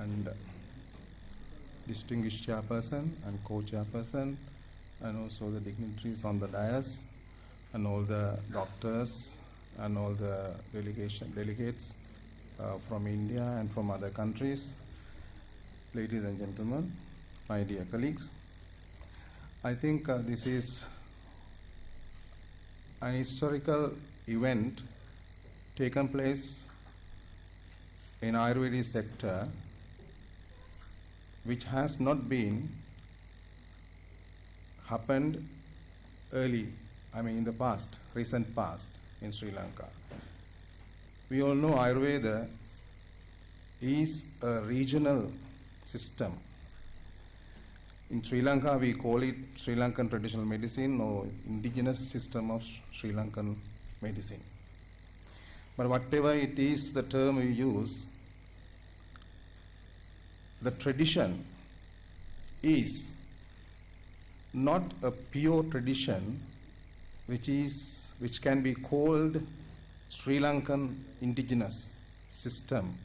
and distinguished chairperson and co-chairperson, and also the dignitaries on the dais, and all the doctors and all the delegates from India and from other countries. Ladies and gentlemen, my dear colleagues, I think this is an historical event taken place in Ayurvedic sector, which has not been happened in the past, recent past in Sri Lanka. We all know Ayurveda is a regional system. In Sri Lanka, we call it Sri Lankan traditional medicine or indigenous system of Sri Lankan medicine. But whatever it is, the term we use, the tradition is not a pure tradition which can be called Sri Lankan indigenous system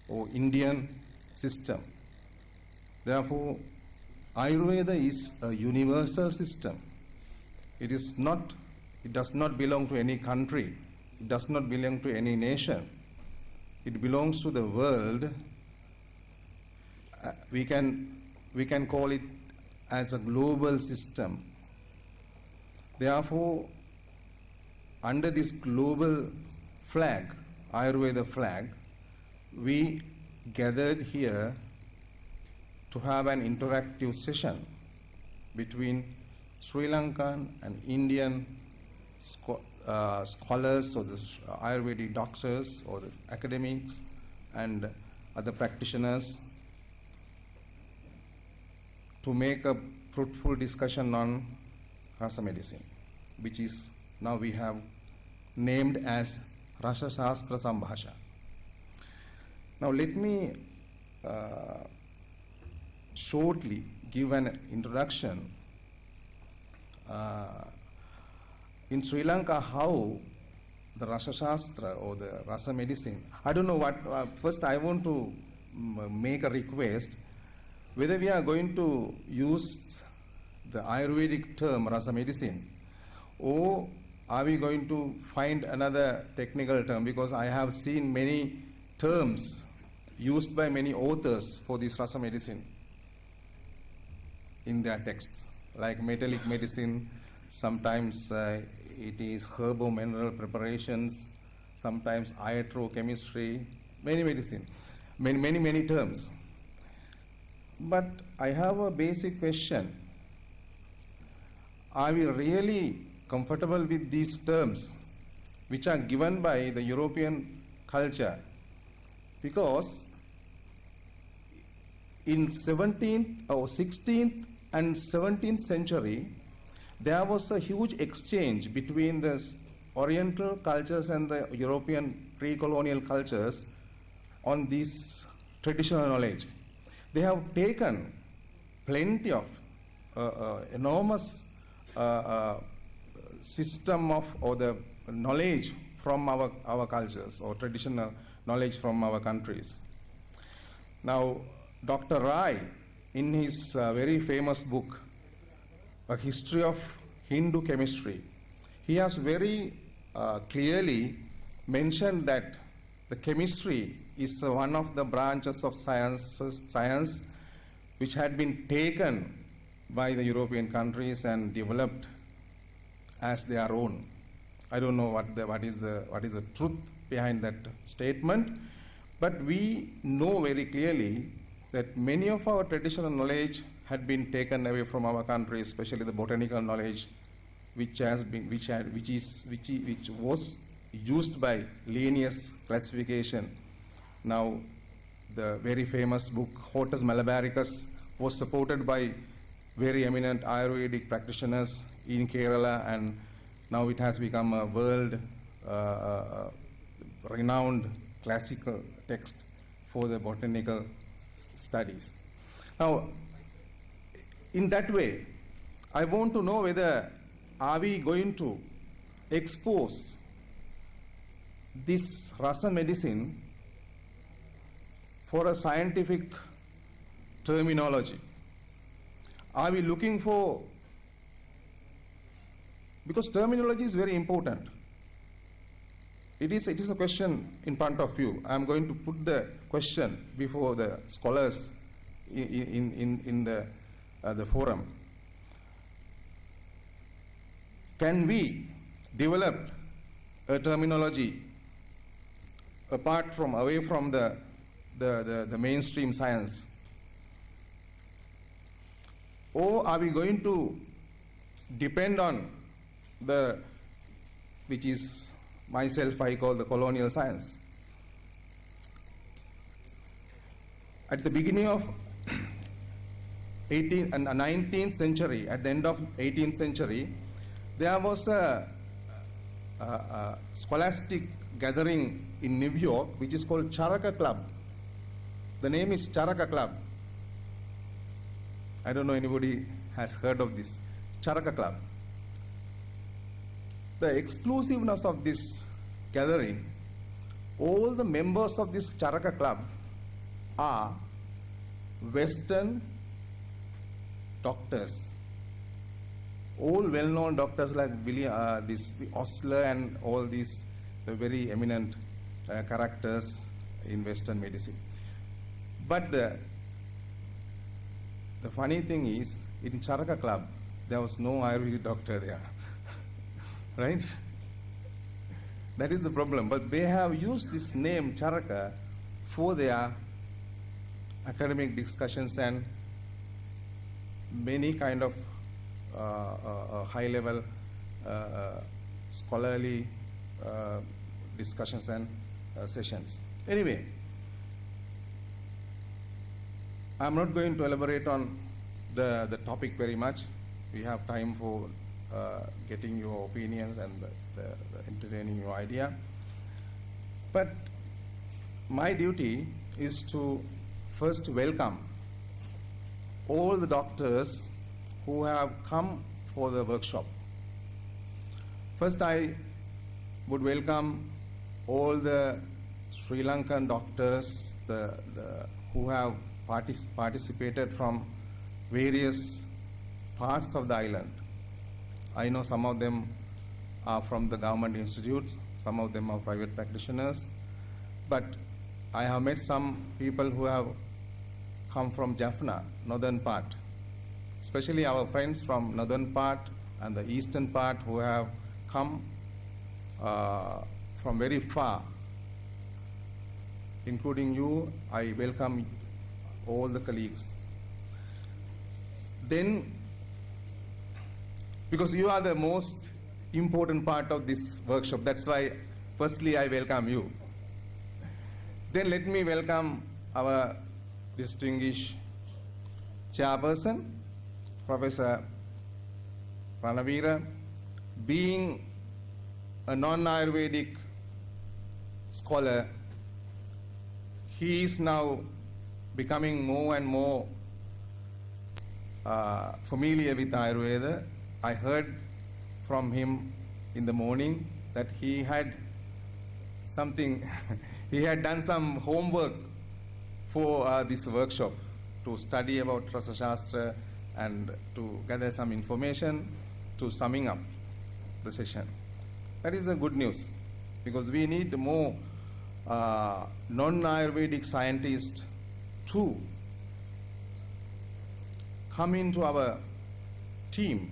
or Indian system. Therefore, Ayurveda is a universal system. It does not belong to any country. It does not belong to any nation. It belongs to the world. We can call it as a global system. Therefore, under this global flag, Ayurveda flag, we gathered here to have an interactive session between Sri Lankan and Indian scholars or the Ayurvedic doctors or the academics and other practitioners to make a fruitful discussion on Rasa medicine, which is now we have named as Rasa Shasthra Sambhasha. Now let me shortly give an introduction in Sri Lanka how the Rasa Shastra or the Rasa medicine. I don't know what, first I want to make a request whether we are going to use the Ayurvedic term Rasa medicine or are we going to find another technical term, because I have seen many terms used by many authors for this Rasa medicine in their texts, like metallic medicine, sometimes it is herbo-mineral preparations, sometimes iatrochemistry, many terms. But I have a basic question. Are we really comfortable with these terms which are given by the European culture? Because in 17th or 16th and 17th century, there was a huge exchange between the Oriental cultures and the European pre-colonial cultures on this traditional knowledge. They have taken plenty of enormous system of or the knowledge from our cultures or traditional knowledge from our countries. Now, Dr. Rai, in his very famous book, A History of Hindu Chemistry, he has very clearly mentioned that the chemistry is one of the branches of science which had been taken by the European countries and developed as their own. I don't know what is the truth behind that statement, but we know very clearly that many of our traditional knowledge had been taken away from our country, especially the botanical knowledge, which was used by Linnaeus classification. Now, the very famous book Hortus Malabaricus was supported by very eminent Ayurvedic practitioners in Kerala, and now it has become a world renowned classical text for the botanical studies. Now, in that way, I want to know whether are we going to expose this Rasa medicine for a scientific terminology? Are we looking for, because terminology is very important. It is a question in front of you. I am going to put the question before the scholars in the forum. Can we develop a terminology away from the mainstream science? Or are we going to depend on which is myself I call the colonial science? At the beginning of 19th century, at the end of 18th century, there was a scholastic gathering in New York which is called Charaka Club. The name is Charaka Club. I don't know anybody has heard of this Charaka Club. The exclusiveness of this gathering, all the members of this Charaka Club are Western doctors, all well-known doctors like Osler and all these the very eminent characters in Western medicine. But the funny thing is, in Charaka Club, there was no Ayurvedic doctor there, right? That is the problem. But they have used this name Charaka for their academic discussions and many kind of high-level scholarly discussions and sessions. Anyway, I'm not going to elaborate on the topic very much. We have time for getting your opinions and the entertaining your idea. But my duty is to first welcome all the doctors who have come for the workshop. First, I would welcome all the Sri Lankan doctors who have participated from various parts of the island. I know some of them are from the government institutes, some of them are private practitioners, but I have met some people who have come from Jaffna, northern part, especially our friends from northern part and the eastern part who have come from very far, including you. I welcome all the colleagues. Then, because you are the most important part of this workshop, that's why firstly I welcome you. Then let me welcome our distinguished chairperson, Professor Ranavira. Being a non-Ayurvedic scholar, he is now becoming more and more familiar with Ayurveda. I heard from him in the morning that he had something, he had done some homework for this workshop to study about Rasa Shasthra and to gather some information to summing up the session. That is a good news, because we need more non-Ayurvedic scientists to come into our team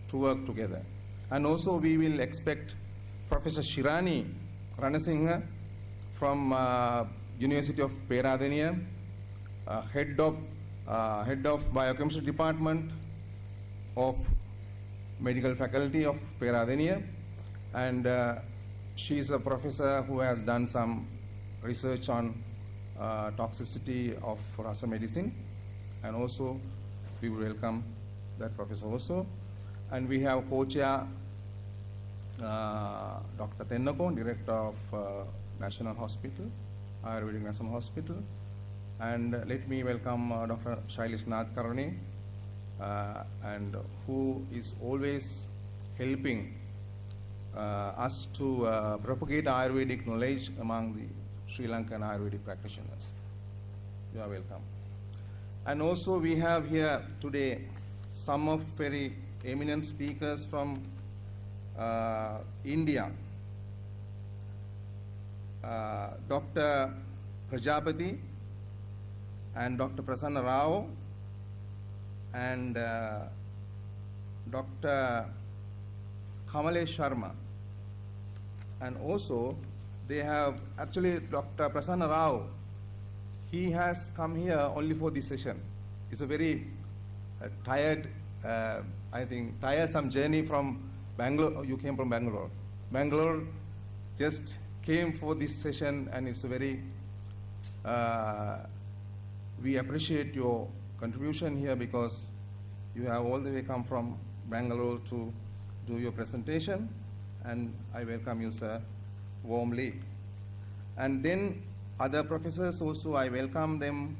to work together. And also we will expect Professor Shirani Ranasinghe from University of Peradeniya, head of Biochemistry Department of Medical Faculty of Peradeniya, and she is a professor who has done some research on toxicity of Rasa medicine, and also we will welcome that professor also. And we have co-chair Dr. Tennako, Director of National Hospital, Ayurvedic National Hospital. And let me welcome Dr. Shailesh Nath Karane, and who is always helping us to propagate Ayurvedic knowledge among the Sri Lankan Ayurvedic practitioners. You are welcome. And also we have here today some of very eminent speakers from India. Dr. Prajapati and Dr. Prasanna Rao and Dr. Kamalesh Sharma. And also they have actually Dr. Prasanna Rao, he has come here only for this session. It's a very tired, I think, tiresome journey from Bangalore. You came from Bangalore. Bangalore just came for this session, and it's a very, we appreciate your contribution here because you have all the way come from Bangalore to do your presentation, and I welcome you, sir, warmly. And then other professors also, I welcome them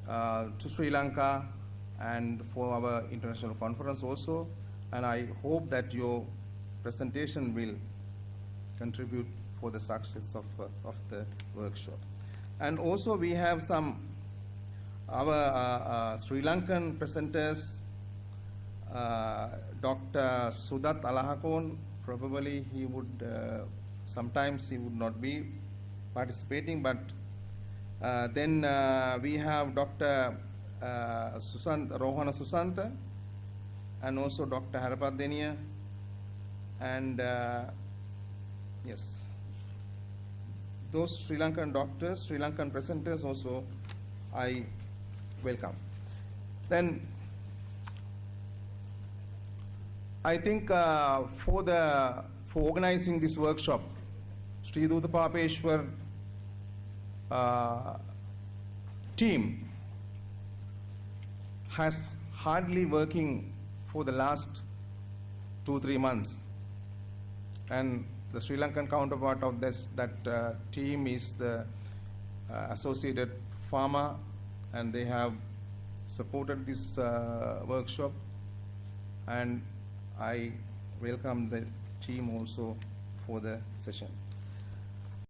to Sri Lanka and for our international conference also, and I hope that your presentation will contribute for the success of the workshop. And also we have some our Sri Lankan presenters, Dr. Sudat Alahakon. Probably he would, sometimes he would not be participating, but then we have Dr. Rohana Susanta and also Dr. Harapadeniya, and yes, those Sri Lankan doctors, Sri Lankan presenters also I welcome. Then I think for organizing this workshop, Sri Dutapapeshwar team has hardly working for the last 2-3 months, and the Sri Lankan counterpart of that team is the Associated Pharma, and they have supported this workshop, and I welcome the team also for the session.